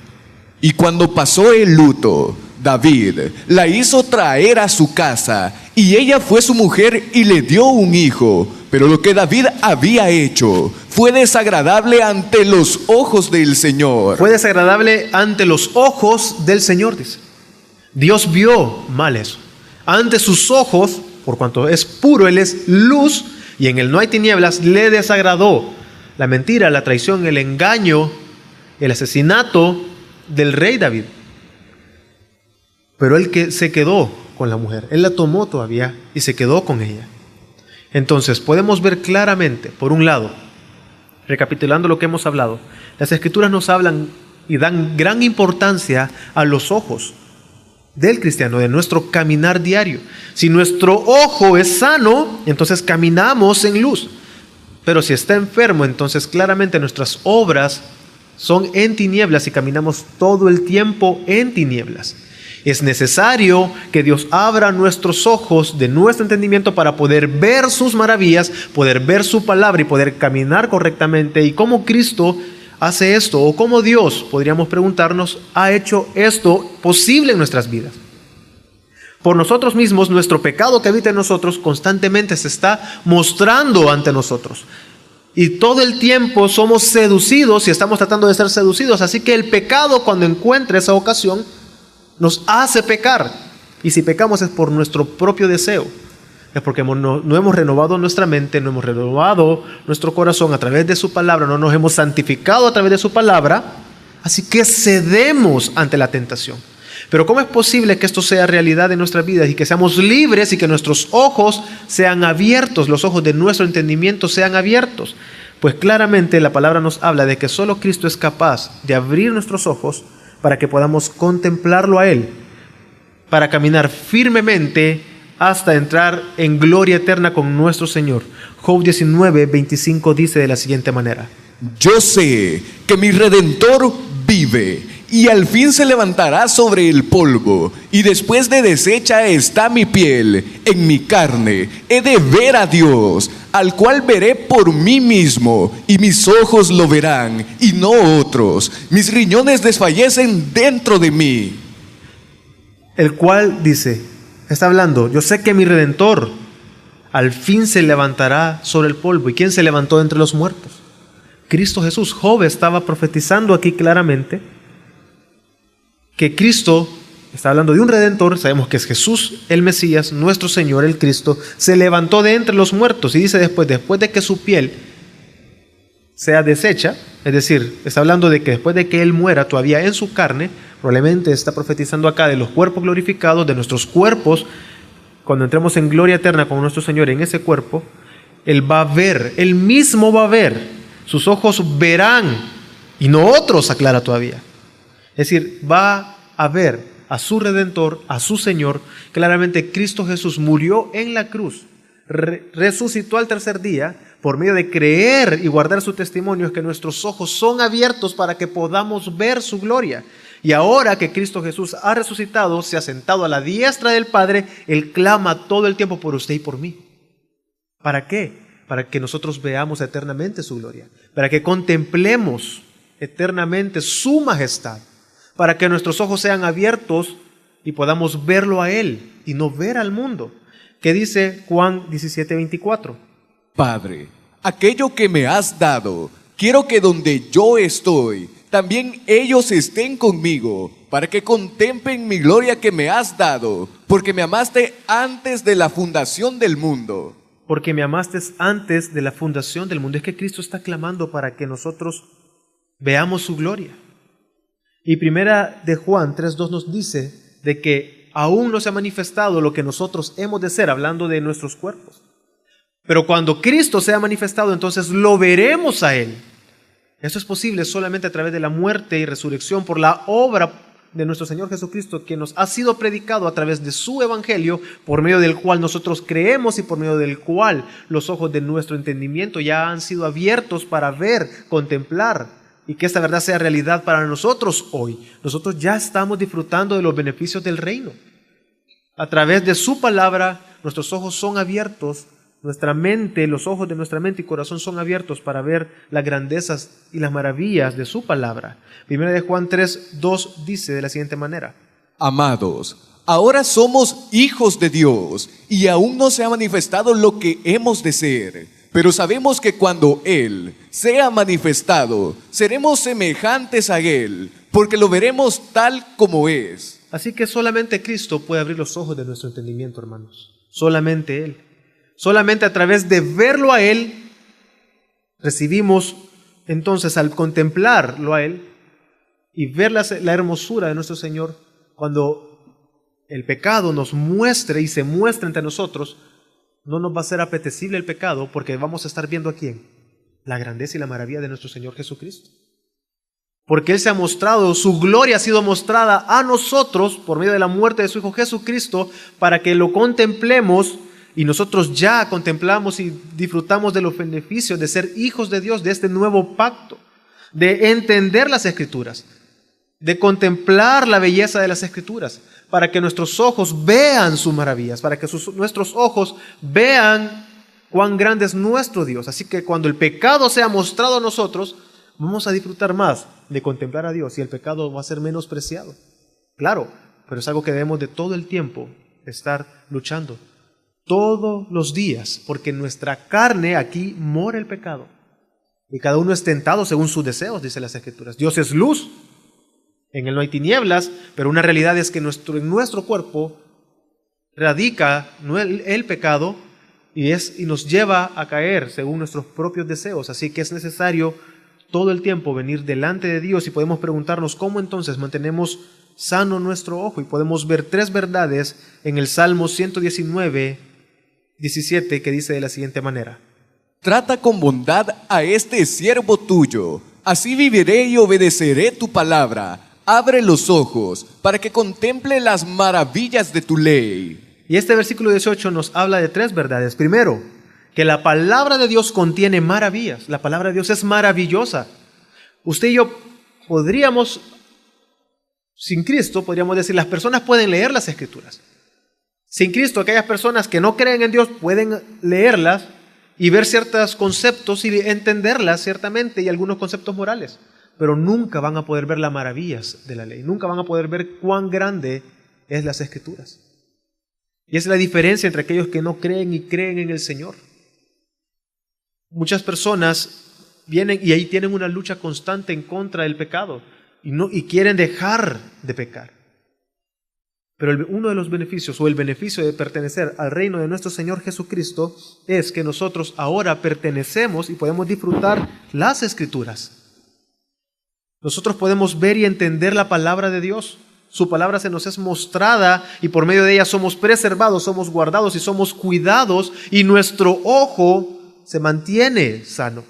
Y cuando pasó el luto, David la hizo traer a su casa, y ella fue su mujer y le dio un hijo. Pero lo que David había hecho fue desagradable ante los ojos del Señor. Fue desagradable ante los ojos del Señor, dice. Dios vio mal eso. Ante sus ojos, por cuanto es puro, Él es luz, y en Él no hay tinieblas, le desagradó la mentira, la traición, el engaño, el asesinato del rey David. Pero él que se quedó con la mujer, él la tomó todavía y se quedó con ella. Entonces podemos ver claramente, por un lado, recapitulando lo que hemos hablado, las escrituras nos hablan y dan gran importancia a los ojos del cristiano, de nuestro caminar diario. Si nuestro ojo es sano, entonces caminamos en luz. Pero si está enfermo, entonces claramente nuestras obras son en tinieblas y caminamos todo el tiempo en tinieblas. Es necesario que Dios abra nuestros ojos de nuestro entendimiento para poder ver sus maravillas, poder ver su palabra y poder caminar correctamente. Y cómo Cristo hace esto, o cómo Dios, podríamos preguntarnos, ha hecho esto posible en nuestras vidas. Por nosotros mismos, nuestro pecado que habita en nosotros constantemente se está mostrando ante nosotros. Y todo el tiempo somos seducidos y estamos tratando de ser seducidos. Así que el pecado, cuando encuentra esa ocasión, nos hace pecar. Y si pecamos es por nuestro propio deseo. Es porque no hemos renovado nuestra mente, no hemos renovado nuestro corazón a través de su palabra, no nos hemos santificado a través de su palabra. Así que cedemos ante la tentación. Pero ¿cómo es posible que esto sea realidad en nuestras vidas y que seamos libres y que nuestros ojos sean abiertos, los ojos de nuestro entendimiento sean abiertos? Pues claramente la palabra nos habla de que solo Cristo es capaz de abrir nuestros ojos para que podamos contemplarlo a Él, para caminar firmemente hasta entrar en gloria eterna con nuestro Señor. Job 19:25 dice de la siguiente manera: Yo sé que mi Redentor vive, y al fin se levantará sobre el polvo, y después de deshecha está mi piel, en mi carne he de ver a Dios, al cual veré por mí mismo, y mis ojos lo verán, y no otros. Mis riñones desfallecen dentro de mí. El cual dice, está hablando, yo sé que mi Redentor al fin se levantará sobre el polvo. ¿Y quién se levantó entre los muertos? Cristo Jesús. Job estaba profetizando aquí claramente que Cristo, está hablando de un Redentor, sabemos que es Jesús el Mesías, nuestro Señor, el Cristo, se levantó de entre los muertos. Y dice después de que su piel sea deshecha, es decir, está hablando de que después de que Él muera todavía en su carne, probablemente está profetizando acá de los cuerpos glorificados, de nuestros cuerpos, cuando entremos en gloria eterna con nuestro Señor en ese cuerpo, Él va a ver, Él mismo va a ver, sus ojos verán, y no otros, aclara todavía. Es decir, va a ver a su Redentor, a su Señor. Claramente Cristo Jesús murió en la cruz, resucitó al tercer día por medio de creer y guardar su testimonio, es que nuestros ojos son abiertos para que podamos ver su gloria. Y ahora que Cristo Jesús ha resucitado, se ha sentado a la diestra del Padre, Él clama todo el tiempo por usted y por mí. ¿Para qué? Para que nosotros veamos eternamente su gloria, para que contemplemos eternamente su majestad, para que nuestros ojos sean abiertos y podamos verlo a Él y no ver al mundo. ¿Qué dice Juan 17:24? Padre, aquello que me has dado, quiero que donde yo estoy, también ellos estén conmigo, para que contemplen mi gloria que me has dado, porque me amaste antes de la fundación del mundo. Porque me amaste antes de la fundación del mundo. Es que Cristo está clamando para que nosotros veamos su gloria. Y primera de Juan 3:2 nos dice de que aún no se ha manifestado lo que nosotros hemos de ser, hablando de nuestros cuerpos. Pero cuando Cristo sea manifestado, entonces lo veremos a Él. Eso es posible solamente a través de la muerte y resurrección por la obra de nuestro Señor Jesucristo, que nos ha sido predicado a través de su Evangelio, por medio del cual nosotros creemos y por medio del cual los ojos de nuestro entendimiento ya han sido abiertos para ver, contemplar, y que esta verdad sea realidad para nosotros hoy. Nosotros ya estamos disfrutando de los beneficios del reino. A través de su palabra, nuestros ojos son abiertos, nuestra mente, los ojos de nuestra mente y corazón son abiertos para ver las grandezas y las maravillas de su palabra. Primera de Juan 3:2 dice de la siguiente manera: Amados, ahora somos hijos de Dios y aún no se ha manifestado lo que hemos de ser. Pero sabemos que cuando Él sea manifestado, seremos semejantes a Él, porque lo veremos tal como es. Así que solamente Cristo puede abrir los ojos de nuestro entendimiento, hermanos. Solamente Él. Solamente a través de verlo a Él, recibimos entonces, al contemplarlo a Él y ver la hermosura de nuestro Señor, cuando el pecado nos muestre y se muestre entre nosotros, no nos va a ser apetecible el pecado, porque vamos a estar viendo a quién, la grandeza y la maravilla de nuestro Señor Jesucristo. Porque Él se ha mostrado, su gloria ha sido mostrada a nosotros por medio de la muerte de su Hijo Jesucristo, para que lo contemplemos. Y nosotros ya contemplamos y disfrutamos de los beneficios de ser hijos de Dios, de este nuevo pacto, de entender las Escrituras, de contemplar la belleza de las Escrituras, para que nuestros ojos vean sus maravillas, para que nuestros ojos vean cuán grande es nuestro Dios. Así que cuando el pecado sea mostrado a nosotros, vamos a disfrutar más de contemplar a Dios y el pecado va a ser menospreciado. Claro, pero es algo que debemos de todo el tiempo estar luchando. Todos los días, porque en nuestra carne aquí mora el pecado. Y cada uno es tentado según sus deseos, dice las Escrituras. Dios es luz, en Él no hay tinieblas, pero una realidad es que en nuestro cuerpo radica el pecado y nos lleva a caer según nuestros propios deseos. Así que es necesario todo el tiempo venir delante de Dios y podemos preguntarnos cómo entonces mantenemos sano nuestro ojo. Y podemos ver tres verdades en el Salmo 119:17, que dice de la siguiente manera: Trata con bondad a este siervo tuyo, así viviré y obedeceré tu palabra. Abre los ojos para que contemple las maravillas de tu ley. Y este versículo 18 nos habla de tres verdades. Primero, que la palabra de Dios contiene maravillas. La palabra de Dios es maravillosa. Usted y yo podríamos, sin Cristo, podríamos decir, las personas pueden leer las Escrituras. Sin Cristo, aquellas personas que no creen en Dios pueden leerlas y ver ciertos conceptos y entenderlas ciertamente, y algunos conceptos morales, pero nunca van a poder ver las maravillas de la ley, nunca van a poder ver cuán grande es las Escrituras. Y es la diferencia entre aquellos que no creen y creen en el Señor. Muchas personas vienen y ahí tienen una lucha constante en contra del pecado y quieren dejar de pecar. Pero uno de los beneficios, o el beneficio de pertenecer al reino de nuestro Señor Jesucristo, es que nosotros ahora pertenecemos y podemos disfrutar las Escrituras. Nosotros podemos ver y entender la palabra de Dios. Su palabra se nos es mostrada y por medio de ella somos preservados, somos guardados y somos cuidados, y nuestro ojo se mantiene sano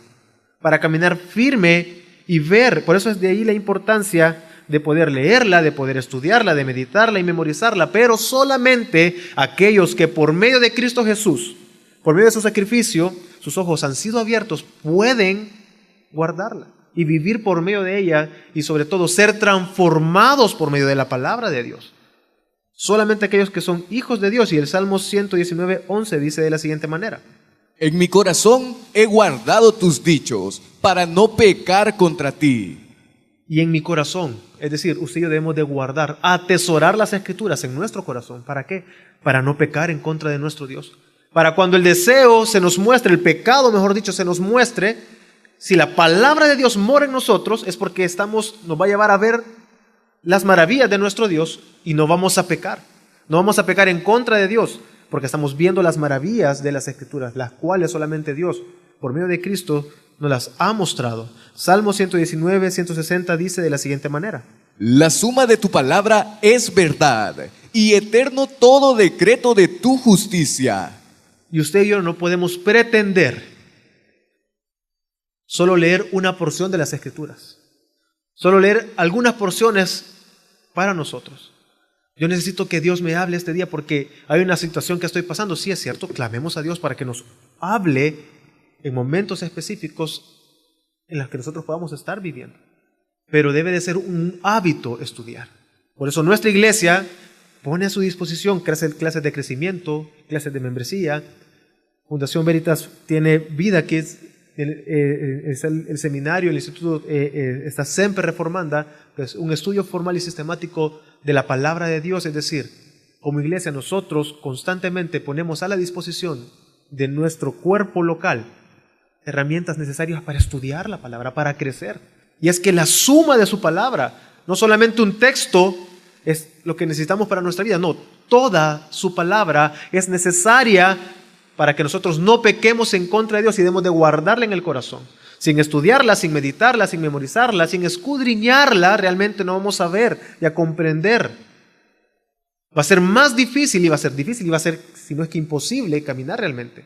para caminar firme y ver. Por eso es de ahí la importancia de poder leerla, de poder estudiarla, de meditarla y memorizarla, pero solamente aquellos que por medio de Cristo Jesús Por medio de su sacrificio, sus ojos han sido abiertos, pueden guardarla y vivir por medio de ella y sobre todo ser transformados por medio de la palabra de Dios. Solamente aquellos que son hijos de Dios. Y el Salmo 119:11 dice de la siguiente manera: En mi corazón he guardado tus dichos para no pecar contra ti. Y en mi corazón, es decir, usted y yo debemos de guardar, atesorar las Escrituras en nuestro corazón. ¿Para qué? Para no pecar en contra de nuestro Dios. Para cuando el deseo se nos muestre, el pecado, mejor dicho, se nos muestre, si la palabra de Dios mora en nosotros, es porque nos va a llevar a ver las maravillas de nuestro Dios y no vamos a pecar. No vamos a pecar en contra de Dios, porque estamos viendo las maravillas de las Escrituras, las cuales solamente Dios, por medio de Cristo, nos las ha mostrado. Salmo 119:160 dice de la siguiente manera: La suma de tu palabra es verdad, y eterno todo decreto de tu justicia. Y usted y yo no podemos pretender solo leer una porción de las Escrituras, solo leer algunas porciones para nosotros. Yo necesito que Dios me hable este día porque hay una situación que estoy pasando. Sí, es cierto, clamemos a Dios para que nos hable en momentos específicos en los que nosotros podamos estar viviendo. Pero debe de ser un hábito estudiar. Por eso nuestra iglesia pone a su disposición clases de crecimiento, clases de membresía. Fundación Veritas tiene Vida, que es el seminario, el instituto, está siempre reformanda, pues un estudio formal y sistemático de la palabra de Dios. Es decir, como iglesia nosotros constantemente ponemos a la disposición de nuestro cuerpo local herramientas necesarias para estudiar la palabra, para crecer. Y es que la suma de su palabra, no solamente un texto es lo que necesitamos para nuestra vida, no, toda su palabra es necesaria para que nosotros no pequemos en contra de Dios y debemos de guardarla en el corazón. Sin estudiarla, sin meditarla, sin memorizarla, sin escudriñarla, realmente no vamos a ver y a comprender. Va a ser más difícil y va a ser, si no es que imposible, caminar realmente.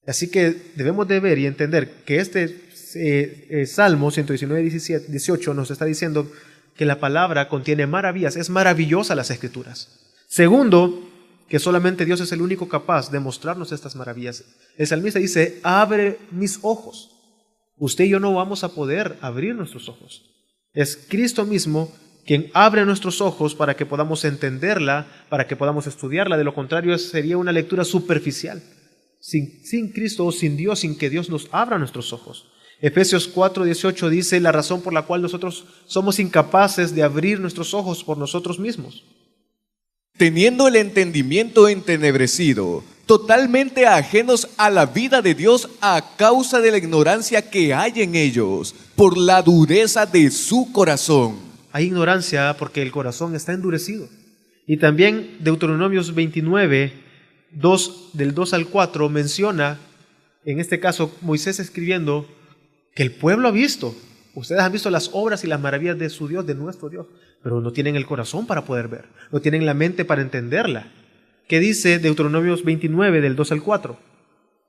Así que debemos de ver y entender que este Salmo 119:18 nos está diciendo que la palabra contiene maravillas, es maravillosa las Escrituras. Segundo, que solamente Dios es el único capaz de mostrarnos estas maravillas. El salmista dice: abre mis ojos. Usted y yo no vamos a poder abrir nuestros ojos. Es Cristo mismo quien abre nuestros ojos para que podamos entenderla, para que podamos estudiarla. De lo contrario, sería una lectura superficial. Sin Cristo o sin Dios, sin que Dios nos abra nuestros ojos. Efesios 4:18 dice la razón por la cual nosotros somos incapaces de abrir nuestros ojos por nosotros mismos. Teniendo el entendimiento entenebrecido, totalmente ajenos a la vida de Dios a causa de la ignorancia que hay en ellos, por la dureza de su corazón. Hay ignorancia porque el corazón está endurecido. Y también Deuteronomios 29, del 2 al 4, menciona, en este caso Moisés escribiendo, que el pueblo ha visto. Ustedes han visto las obras y las maravillas de su Dios, de nuestro Dios, pero no tienen el corazón para poder ver, no tienen la mente para entenderla. ¿Qué dice Deuteronomios 29, del 2 al 4?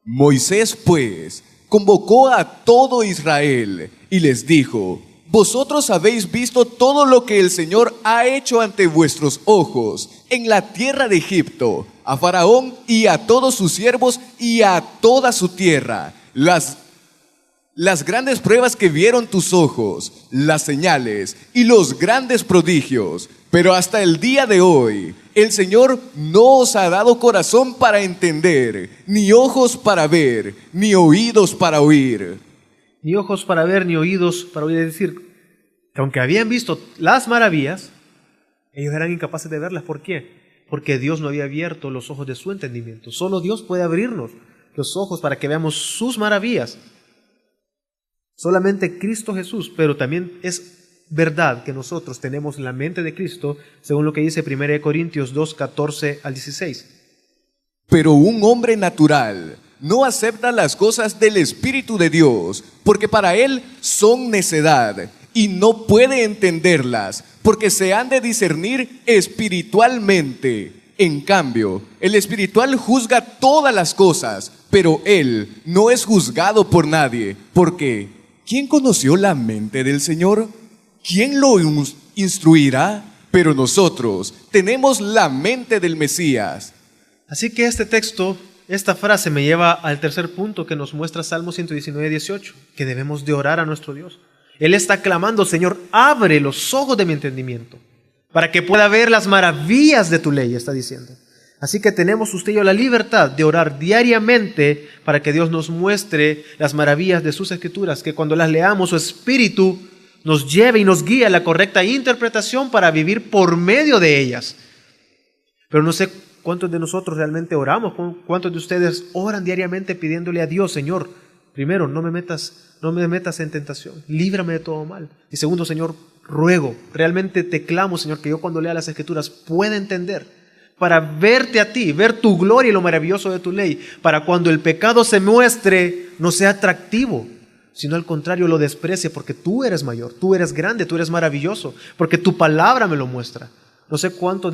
Moisés, pues, convocó a todo Israel y les dijo: vosotros habéis visto todo lo que el Señor ha hecho ante vuestros ojos en la tierra de Egipto, a Faraón y a todos sus siervos y a toda su tierra, las grandes pruebas que vieron tus ojos, las señales y los grandes prodigios. Pero hasta el día de hoy, el Señor no os ha dado corazón para entender, ni ojos para ver, ni oídos para oír. Ni ojos para ver, ni oídos para oír. Es decir, que aunque habían visto las maravillas, ellos eran incapaces de verlas. ¿Por qué? Porque Dios no había abierto los ojos de su entendimiento. Solo Dios puede abrirnos los ojos para que veamos sus maravillas. Solamente Cristo Jesús, pero también es verdad que nosotros tenemos la mente de Cristo, según lo que dice 1 Corintios 2, 14 al 16. Pero un hombre natural no acepta las cosas del Espíritu de Dios, porque para él son necedad, y no puede entenderlas, porque se han de discernir espiritualmente. En cambio, el espiritual juzga todas las cosas, pero él no es juzgado por nadie, porque ¿quién conoció la mente del Señor? ¿Quién lo instruirá? Pero nosotros tenemos la mente del Mesías. Así que este texto Esta frase me lleva al tercer punto que nos muestra Salmo 119, 18, que debemos de orar a nuestro Dios. Él está clamando: Señor, abre los ojos de mi entendimiento, para que pueda ver las maravillas de tu ley, está diciendo. Así que tenemos usted y yo la libertad de orar diariamente para que Dios nos muestre las maravillas de sus escrituras, que cuando las leamos su Espíritu nos lleve y nos guíe a la correcta interpretación para vivir por medio de ellas. Pero no sé cuántos de nosotros realmente oramos, cuántos de ustedes oran diariamente pidiéndole a Dios: Señor, primero, no me metas en tentación, líbrame de todo mal. Y segundo, Señor, ruego, realmente te clamo, Señor, que yo cuando lea las Escrituras pueda entender, para verte a ti, ver tu gloria y lo maravilloso de tu ley, para cuando el pecado se muestre no sea atractivo, sino al contrario lo desprecie, porque tú eres mayor, tú eres grande, tú eres maravilloso, porque tu palabra me lo muestra. No sé cuántos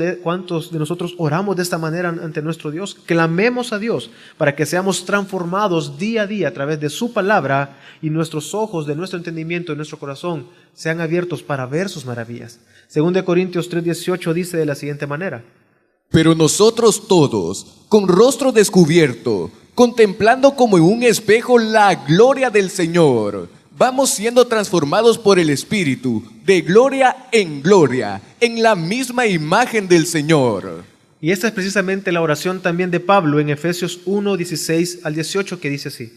de nosotros oramos de esta manera ante nuestro Dios. Clamemos a Dios para que seamos transformados día a día a través de su palabra y nuestros ojos de nuestro entendimiento y nuestro corazón sean abiertos para ver sus maravillas. 2 Corintios 3:18 dice de la siguiente manera: Pero nosotros todos, con rostro descubierto, contemplando como en un espejo la gloria del Señor, vamos siendo transformados por el Espíritu, de gloria, en la misma imagen del Señor. Y esta es precisamente la oración también de Pablo en Efesios 1:16 al 18, que dice así: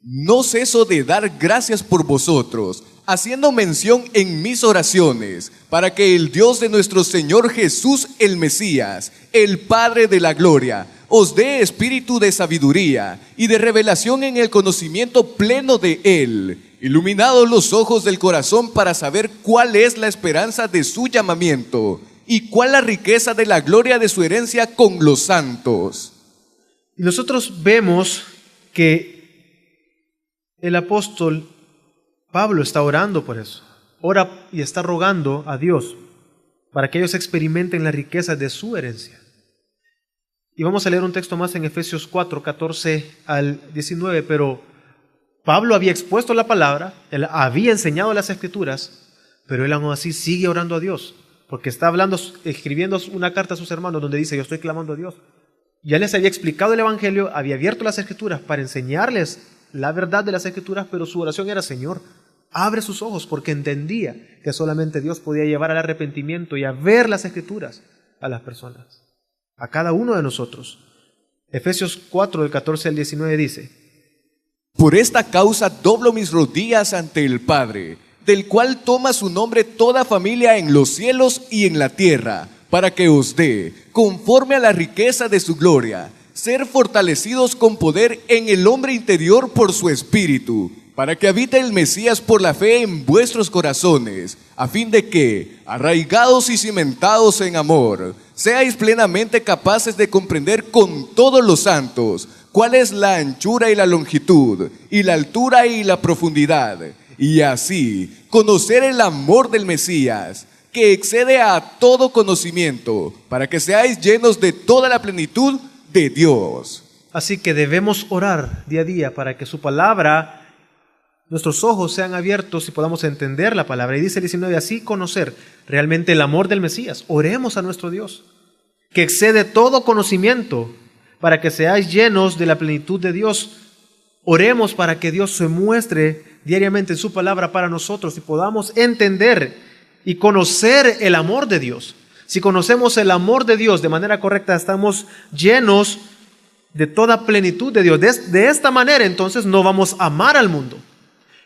No ceso de dar gracias por vosotros, haciendo mención en mis oraciones, para que el Dios de nuestro Señor Jesús el Mesías, el Padre de la gloria, os dé espíritu de sabiduría y de revelación en el conocimiento pleno de Él, iluminados los ojos del corazón para saber cuál es la esperanza de su llamamiento y cuál la riqueza de la gloria de su herencia con los santos. Y nosotros vemos que el apóstol Pablo está orando por eso. Ora y está rogando a Dios para que ellos experimenten la riqueza de su herencia. Y vamos a leer un texto más en Efesios 4, 14 al 19, pero Pablo había expuesto la palabra, él había enseñado las Escrituras, pero él aún así sigue orando a Dios, porque está hablando, escribiendo una carta a sus hermanos donde dice: yo estoy clamando a Dios. Ya les había explicado el Evangelio, había abierto las Escrituras para enseñarles la verdad de las Escrituras, pero su oración era: Señor, abre sus ojos, porque entendía que solamente Dios podía llevar al arrepentimiento y a ver las Escrituras a las personas, a cada uno de nosotros. Efesios 4, del 14 al 19 dice: Por esta causa doblo mis rodillas ante el Padre, del cual toma su nombre toda familia en los cielos y en la tierra, para que os dé, conforme a la riqueza de su gloria, ser fortalecidos con poder en el hombre interior por su Espíritu, para que habite el Mesías por la fe en vuestros corazones, a fin de que, arraigados y cimentados en amor, seáis plenamente capaces de comprender con todos los santos cuál es la anchura y la longitud, y la altura y la profundidad, y así conocer el amor del Mesías, que excede a todo conocimiento, para que seáis llenos de toda la plenitud de Dios. Así que debemos orar día a día para que su palabra, nuestros ojos sean abiertos y podamos entender la palabra. Y dice el 19, así conocer realmente el amor del Mesías. Oremos a nuestro Dios, que excede todo conocimiento, para que seáis llenos de la plenitud de Dios. Oremos para que Dios se muestre diariamente en su palabra para nosotros y podamos entender y conocer el amor de Dios. Si conocemos el amor de Dios de manera correcta, estamos llenos de toda plenitud de Dios. De esta manera, entonces, no vamos a amar al mundo.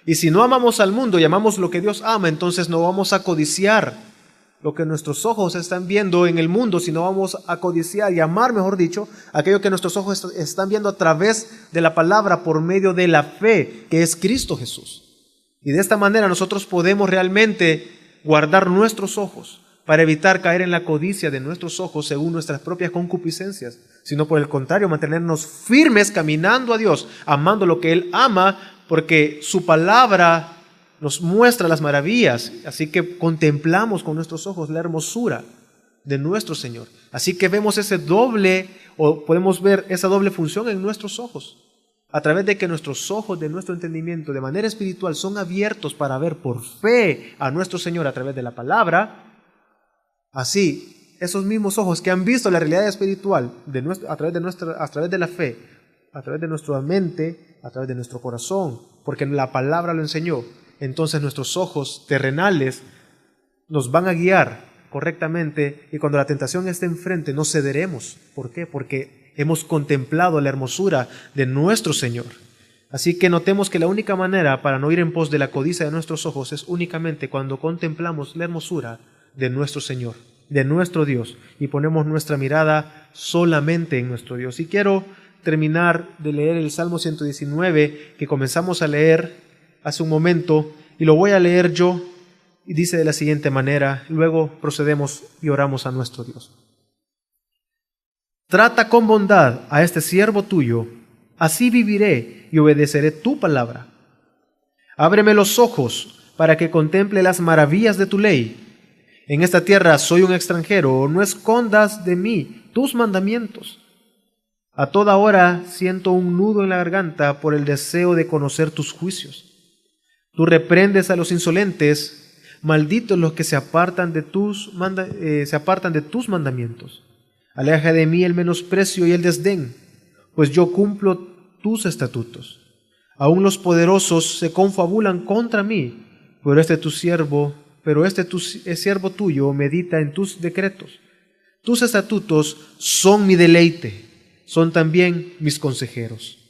Y si no amamos al mundo y amamos lo que Dios ama, entonces no vamos a codiciar lo que nuestros ojos están viendo en el mundo, sino vamos a codiciar y amar, mejor dicho, aquello que nuestros ojos están viendo a través de la palabra por medio de la fe, que es Cristo Jesús. Y de esta manera nosotros podemos realmente guardar nuestros ojos para evitar caer en la codicia de nuestros ojos según nuestras propias concupiscencias, sino por el contrario, mantenernos firmes caminando a Dios, amando lo que Él ama, porque su palabra nos muestra las maravillas, así que contemplamos con nuestros ojos la hermosura de nuestro Señor. Así que vemos ese doble, o podemos ver esa doble función en nuestros ojos, a través de que nuestros ojos de nuestro entendimiento de manera espiritual son abiertos para ver por fe a nuestro Señor a través de la palabra. Así, esos mismos ojos que han visto la realidad espiritual a través de la fe, a través de nuestra mente, a través de nuestro corazón, porque la palabra lo enseñó. Entonces nuestros ojos terrenales nos van a guiar correctamente y cuando la tentación esté enfrente no cederemos. ¿Por qué? Porque hemos contemplado la hermosura de nuestro Señor. Así que notemos que la única manera para no ir en pos de la codicia de nuestros ojos es únicamente cuando contemplamos la hermosura de nuestro Señor, de nuestro Dios, y ponemos nuestra mirada solamente en nuestro Dios. Y quiero terminar de leer el Salmo 119 que comenzamos a leer hace un momento, y lo voy a leer yo, y dice de la siguiente manera, luego procedemos y oramos a nuestro Dios. Trata con bondad a este siervo tuyo, así viviré y obedeceré tu palabra. Ábreme los ojos para que contemple las maravillas de tu ley. En esta tierra soy un extranjero, no escondas de mí tus mandamientos. A toda hora siento un nudo en la garganta por el deseo de conocer tus juicios. Tú reprendes a los insolentes, malditos los que se apartan de tus mandamientos. Aleja de mí el menosprecio y el desdén, pues yo cumplo tus estatutos. Aún los poderosos se confabulan contra mí, pero este siervo tuyo medita en tus decretos. Tus estatutos son mi deleite, son también mis consejeros.